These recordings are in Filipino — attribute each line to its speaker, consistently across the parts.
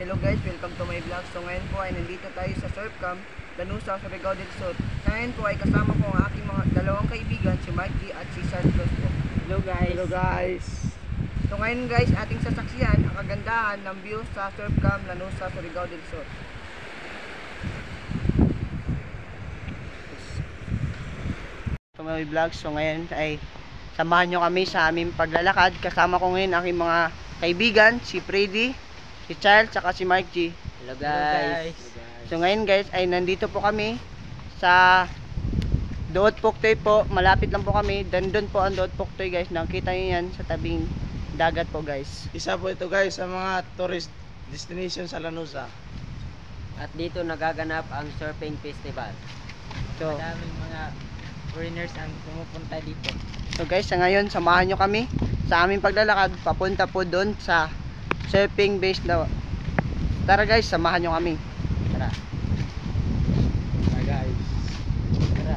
Speaker 1: Hello guys, welcome to my vlog. So ngayon po ay nandito tayo sa Surf Camp, Lanusa, Surigao del Sur. Ngayon po ay kasama ko ang aking mga dalawang kaibigan, si Mikey at si Santos po.
Speaker 2: Hello guys.
Speaker 1: Hello guys. So ngayon guys, ating sasaksihan ang kagandahan ng view sa Surf Camp, Lanusa, Surigao del Sur. So may vlog, so ngayon ay samahan nyo kami sa aming paglalakad. Kasama ko ngayon aking mga kaibigan, si Freddy, si Charles, saka si Mike G.
Speaker 2: Hello guys.
Speaker 1: So ngayon guys ay nandito po kami sa Doot Puktoy po. Malapit lang po kami. Doon po ang Doot Puktoy guys. Nakita nyo yan sa tabing dagat po guys.
Speaker 3: Isa po ito guys sa mga tourist destination sa Lanusa.
Speaker 2: At dito nagaganap ang surfing festival.
Speaker 1: So,
Speaker 2: Maraming mga foreigners ang pumupunta dito.
Speaker 1: so guys, sa ngayon samahan nyo kami sa aming paglalakad papunta po doon sa surfing base na. Tara guys, samahan nyo kami. Tara.
Speaker 3: Hi guys.
Speaker 1: Tara.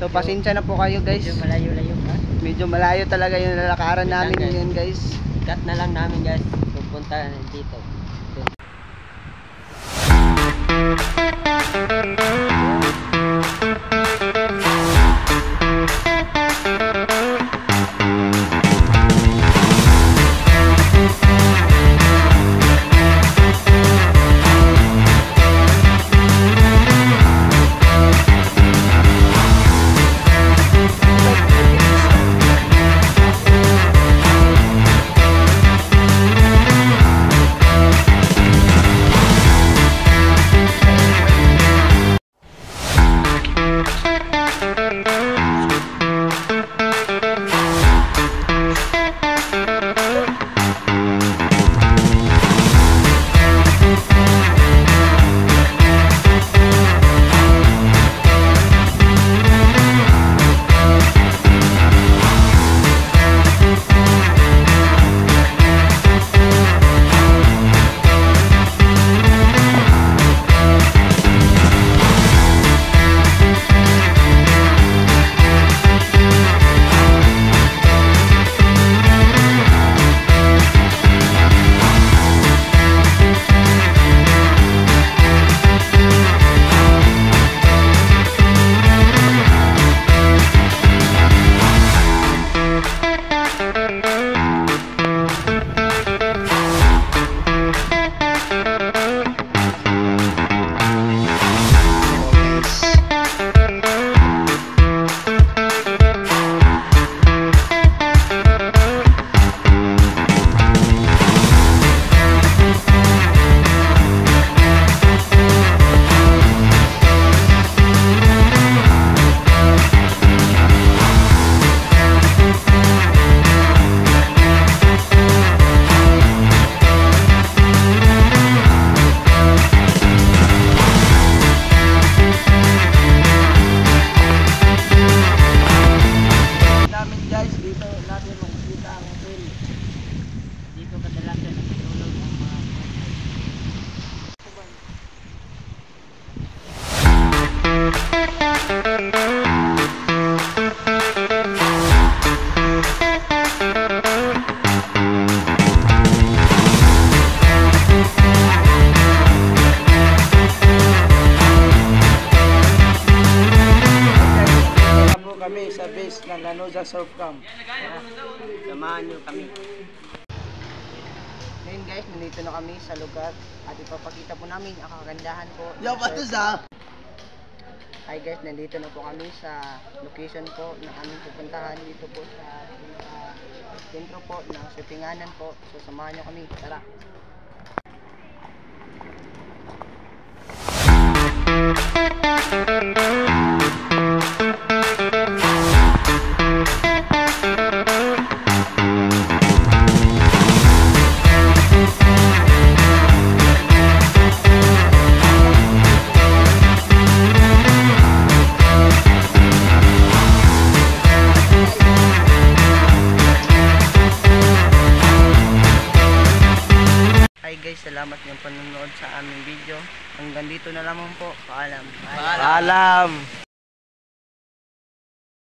Speaker 1: So pasensya na po kayo guys.
Speaker 2: Medyo malayo-layo pa.
Speaker 1: Medyo malayo talaga yung lalakaran namin
Speaker 2: Guys.
Speaker 1: ngayon guys.
Speaker 2: Cut na lang namin guys. Pupunta dito.
Speaker 3: Kami sa base ng Lanusa Surf Camp.
Speaker 2: Samahan nyo kami.
Speaker 1: Ngayon guys, nandito na kami sa lugar at ipapakita po namin ang kagandahan po.
Speaker 3: Yo, pato sa.
Speaker 1: Hi guys, nandito na po kami sa location po na aming pupuntahan dito po sa sentro po ng surfinganan po. So samahan nyo kami, tara. guys, salamat yung panonood sa aming video. Hanggang dito na lamang po. Paalam.
Speaker 3: Paalam.